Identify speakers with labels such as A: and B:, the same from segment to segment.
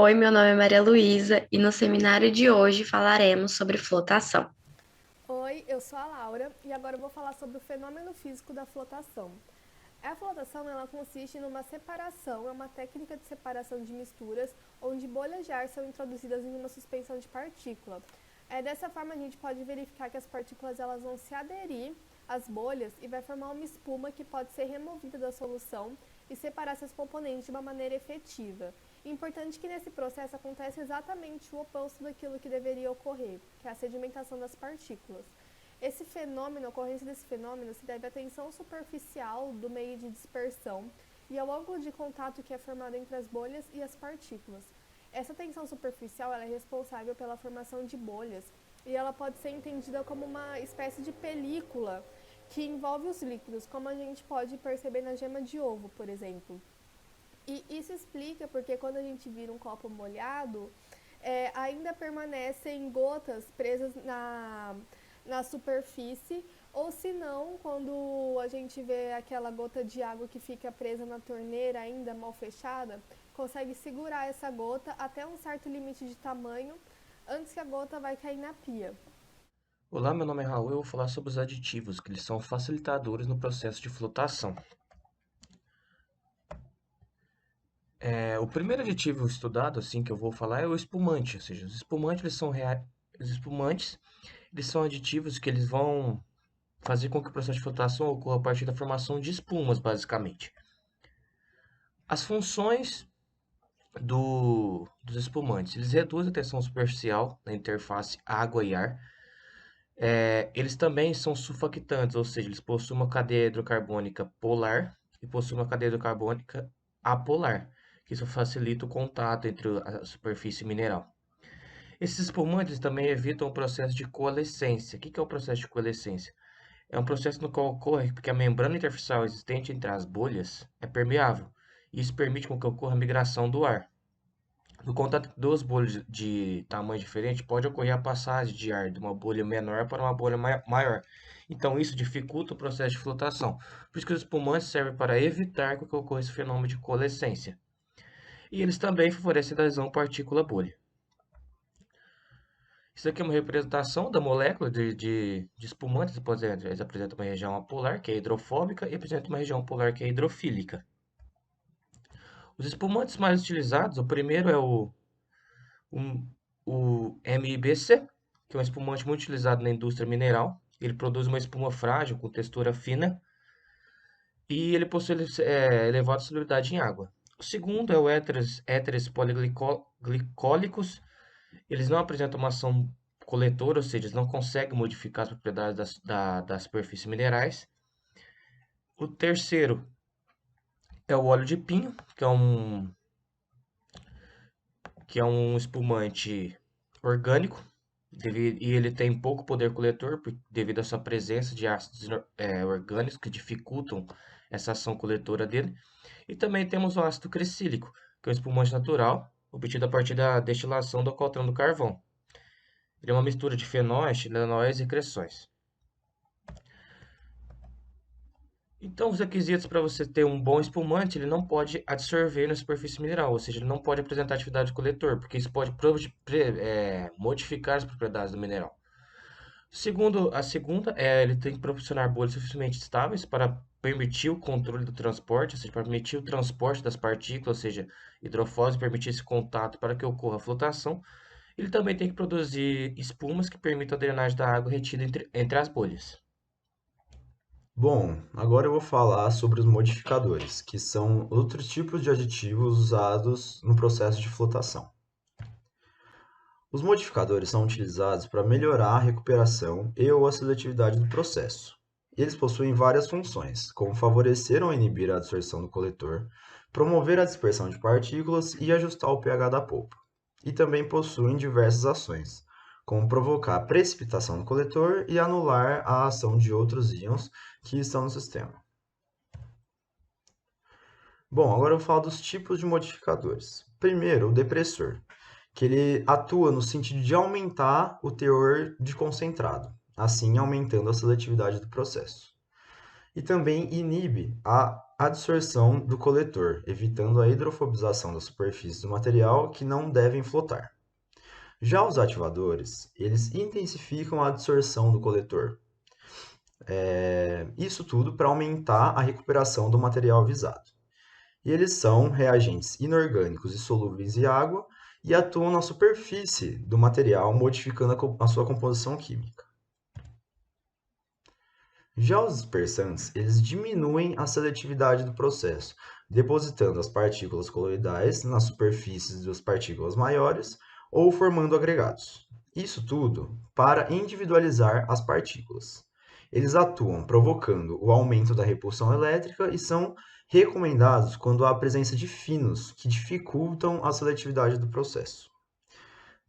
A: Oi, meu nome é Maria Luísa e no seminário de hoje falaremos sobre flotação.
B: Oi, eu sou a Laura e agora eu vou falar sobre o fenômeno físico da flotação. A flotação ela consiste numa separação, é uma técnica de separação de misturas onde bolhas de ar são introduzidas em uma suspensão de partícula. Dessa forma a gente pode verificar que as partículas elas vão se aderir às bolhas e vai formar uma espuma que pode ser removida da solução e separar seus componentes de uma maneira efetiva. Importante que nesse processo acontece exatamente o oposto daquilo que deveria ocorrer, que é a sedimentação das partículas. Esse fenômeno, a ocorrência desse fenômeno se deve à tensão superficial do meio de dispersão e ao ângulo de contato que é formado entre as bolhas e as partículas. Essa tensão superficial ela é responsável pela formação de bolhas e ela pode ser entendida como uma espécie de película que envolve os líquidos, como a gente pode perceber na gema de ovo, por exemplo. E isso explica porque quando a gente vira um copo molhado, ainda permanecem gotas presas na superfície, ou se não, quando a gente vê aquela gota de água que fica presa na torneira ainda mal fechada, consegue segurar essa gota até um certo limite de tamanho antes que a gota vai cair na pia.
C: Olá, meu nome é Raul e eu vou falar sobre os aditivos, que eles são facilitadores no processo de flotação. O primeiro aditivo estudado, assim, que eu vou falar é o espumante, ou seja, os espumantes, os espumantes, eles são aditivos que eles vão fazer com que o processo de flotação ocorra a partir da formação de espumas, basicamente. As funções dos espumantes, eles reduzem a tensão superficial na interface água e ar. Eles também são surfactantes, ou seja, eles possuem uma cadeia hidrocarbônica polar e possuem uma cadeia hidrocarbônica apolar, que isso facilita o contato entre a superfície mineral. Esses espumantes também evitam o processo de coalescência. O que é o processo de coalescência? É um processo no qual ocorre porque a membrana interfacial existente entre as bolhas é permeável, e isso permite com que ocorra a migração do ar. No contato de duas bolhas de tamanho diferente, pode ocorrer a passagem de ar de uma bolha menor para uma bolha maior. Então, isso dificulta o processo de flotação. Por isso que os espumantes servem para evitar que ocorra esse fenômeno de coalescência. E eles também favorecem a adesão partícula-bolha. Isso aqui é uma representação da molécula de espumantes. Por exemplo, eles apresentam uma região apolar, que é hidrofóbica, e apresentam uma região polar, que é hidrofílica. Os espumantes mais utilizados, o primeiro é um- o MIBC, que é um espumante muito utilizado na indústria mineral. Ele produz uma espuma frágil com textura fina e ele possui elevada solubilidade em água. O segundo é o éteres poliglicólicos. Eles não apresentam uma ação coletora, ou seja, eles não conseguem modificar as propriedades das superfícies minerais. O terceiro é o óleo de pinho, que é um espumante orgânico, e ele tem pouco poder coletor devido à sua presença de ácidos orgânicos que dificultam essa ação coletora dele. E também temos o ácido crescílico, que é um espumante natural, obtido a partir da destilação do alcatrão do carvão. Ele é uma mistura de fenóis, tilenóis e creções. Então, os requisitos para você ter um bom espumante, ele não pode adsorver na superfície mineral, ou seja, ele não pode apresentar atividade coletor, porque isso pode modificar as propriedades do mineral. Segundo, a segunda é ele tem que proporcionar bolhas suficientemente estáveis para permitir o controle do transporte, ou seja, para permitir o transporte das partículas, ou seja, hidrofólise, permitir esse contato para que ocorra a flotação. Ele também tem que produzir espumas que permitam a drenagem da água retida entre as bolhas.
D: Bom, agora eu vou falar sobre os modificadores, que são outros tipos de aditivos usados no processo de flotação. Os modificadores são utilizados para melhorar a recuperação e/ou a seletividade do processo. Eles possuem várias funções, como favorecer ou inibir a absorção do coletor, promover a dispersão de partículas e ajustar o pH da polpa. E também possuem diversas ações, como provocar precipitação no coletor e anular a ação de outros íons que estão no sistema. Bom, agora eu vou falar dos tipos de modificadores. Primeiro, o depressor, que ele atua no sentido de aumentar o teor de concentrado, assim aumentando a seletividade do processo. e também inibe a adsorção do coletor, evitando a hidrofobização da superfície do material que não devem flotar. Já os ativadores, eles intensificam a adsorção do coletor. Isso tudo para aumentar a recuperação do material visado. E eles são reagentes inorgânicos e solúveis em água e atuam na superfície do material, modificando a sua composição química. Já os dispersantes, eles diminuem a seletividade do processo, depositando as partículas coloidais nas superfícies das partículas maiores ou formando agregados. Isso tudo para individualizar as partículas. Eles atuam provocando o aumento da repulsão elétrica e são recomendados quando há a presença de finos que dificultam a seletividade do processo.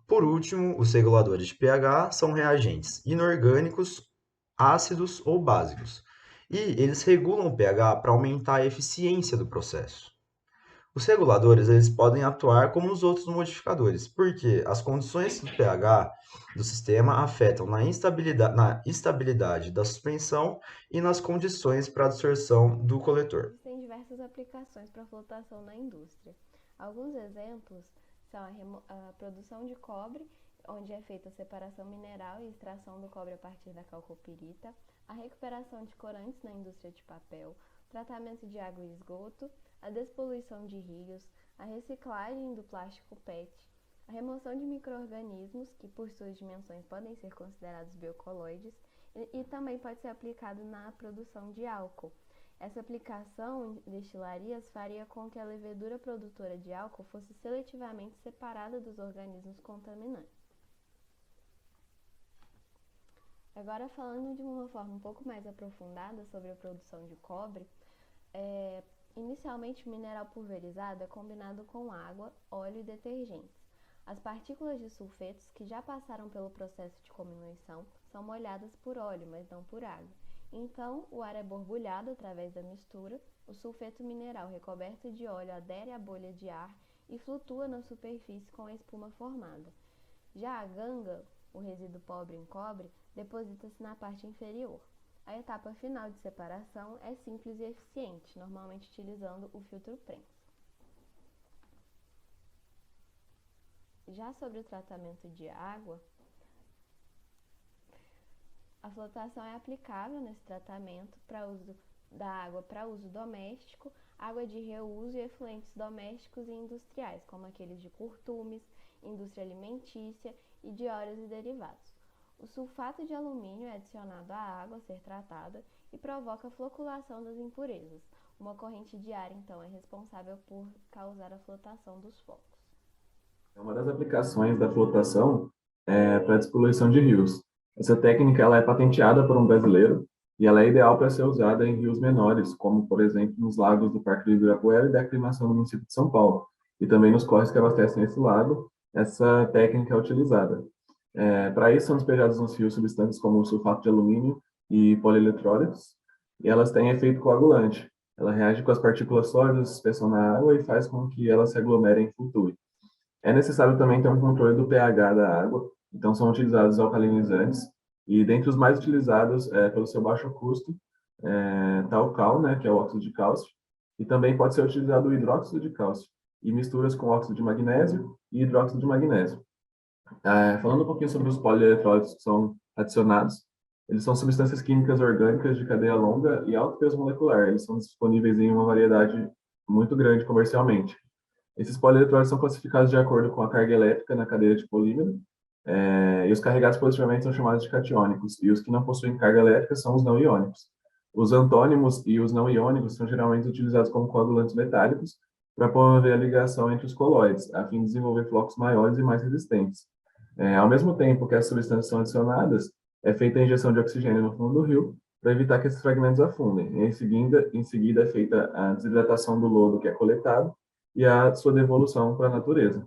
D: Por último, os reguladores de pH são reagentes inorgânicos, ácidos ou básicos, e eles regulam o pH para aumentar a eficiência do processo. Os reguladores eles podem atuar como os outros modificadores, porque as condições do pH do sistema afetam na estabilidade da suspensão e nas condições para absorção do coletor.
E: Existem diversas aplicações para flotação na indústria. Alguns exemplos são a produção de cobre, onde é feita a separação mineral e extração do cobre a partir da calcopirita, a recuperação de corantes na indústria de papel, tratamento de água e esgoto, a despoluição de rios, a reciclagem do plástico PET, a remoção de micro-organismos, que por suas dimensões podem ser considerados biocoloides, e também pode ser aplicado na produção de álcool. Essa aplicação em destilarias faria com que a levedura produtora de álcool fosse seletivamente separada dos organismos contaminantes. Agora, falando de uma forma um pouco mais aprofundada sobre a produção de cobre, inicialmente o mineral pulverizado é combinado com água, óleo e detergentes. As partículas de sulfetos que já passaram pelo processo de combinação são molhadas por óleo, mas não por água. Então, o ar é borbulhado através da mistura, o sulfeto mineral recoberto de óleo adere à bolha de ar e flutua na superfície com a espuma formada. Já a ganga, o resíduo pobre em cobre, deposita-se na parte inferior. A etapa final de separação é simples e eficiente, normalmente utilizando o filtro prensa. Já sobre o tratamento de água, a flotação é aplicável nesse tratamento para uso da água para uso doméstico, água de reuso e efluentes domésticos e industriais, como aqueles de curtumes, indústria alimentícia e de óleos e derivados. O sulfato de alumínio é adicionado à água a ser tratada e provoca a floculação das impurezas. Uma corrente de ar, então, é responsável por causar a flotação dos flocos.
F: Uma das aplicações da flotação é para a despoluição de rios. Essa técnica ela é patenteada por um brasileiro e ela é ideal para ser usada em rios menores, como, por exemplo, nos lagos do Parque do Ibirapuera e da Aclimação do município de São Paulo. E também nos córregos que abastecem esse lago, essa técnica é utilizada. Para isso, são despejados nos rios substâncias como sulfato de alumínio e polieletrólitos, e elas têm efeito coagulante. Ela reage com as partículas sólidas de suspensão na água e faz com que elas se aglomerem e flutuem. É necessário também ter um controle do pH da água, então são utilizados alcalinizantes, e dentre os mais utilizados, pelo seu baixo custo, está o cal, né, que é o óxido de cálcio, e também pode ser utilizado o hidróxido de cálcio, e misturas com óxido de magnésio e hidróxido de magnésio. Falando um pouquinho sobre os polieletrólitos que são adicionados, eles são substâncias químicas orgânicas de cadeia longa e alto peso molecular. Eles são disponíveis em uma variedade muito grande comercialmente. Esses polieletrólitos são classificados de acordo com a carga elétrica na cadeia de polímero, e os carregados positivamente são chamados de catiônicos, e os que não possuem carga elétrica são os não iônicos. Os antônimos e os não iônicos são geralmente utilizados como coagulantes metálicos para promover a ligação entre os colóides, a fim de desenvolver flocos maiores e mais resistentes. Ao mesmo tempo que as substâncias são adicionadas, é feita a injeção de oxigênio no fundo do rio para evitar que esses fragmentos afundem. Em seguida é feita a desidratação do lodo que é coletado e a sua devolução para a natureza.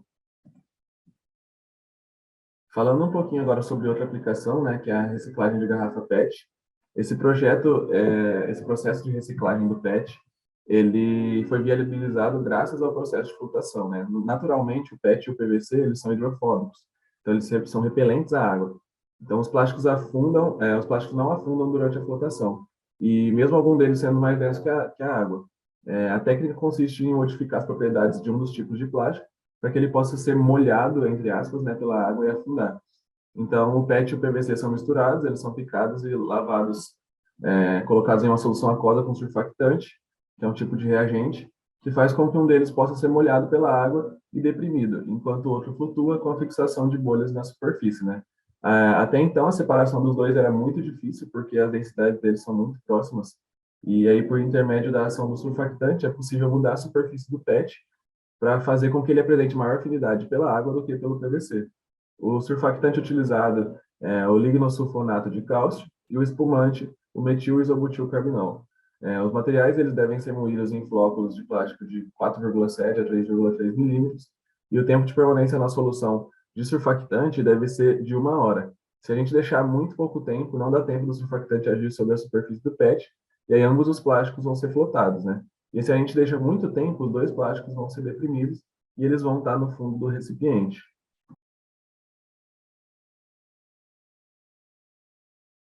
F: Falando um pouquinho agora sobre outra aplicação, né, que é a reciclagem de garrafa PET. Esse processo de reciclagem do PET, ele foi viabilizado graças ao processo de flotação, né? Naturalmente, o PET e o PVC, eles são hidrofóbicos, então eles são repelentes à água. Então, os plásticos não afundam durante a flotação. e mesmo algum deles sendo mais denso que a água. A técnica consiste em modificar as propriedades de um dos tipos de plástico para que ele possa ser molhado, entre aspas, né, pela água e afundar. Então, o PET e o PVC são misturados, eles são picados e lavados, colocados em uma solução aquosa com surfactante, que é um tipo de reagente, que faz com que um deles possa ser molhado pela água e deprimido, enquanto o outro flutua com a fixação de bolhas na superfície, né? Até então, a separação dos dois era muito difícil, porque as densidades deles são muito próximas, e aí, por intermédio da ação do surfactante, é possível mudar a superfície do PET para fazer com que ele apresente maior afinidade pela água do que pelo PVC. O surfactante utilizado é o lignosulfonato de cálcio e o espumante, o metil-isobutilcarbinol. Os materiais eles devem ser moídos em flóculos de plástico de 4,7 a 3,3 milímetros e o tempo de permanência na solução de surfactante deve ser de 1 hora. Se a gente deixar muito pouco tempo, não dá tempo do surfactante agir sobre a superfície do PET e aí ambos os plásticos vão ser flotados, né? E se a gente deixa muito tempo, os dois plásticos vão ser deprimidos e eles vão estar no fundo do recipiente.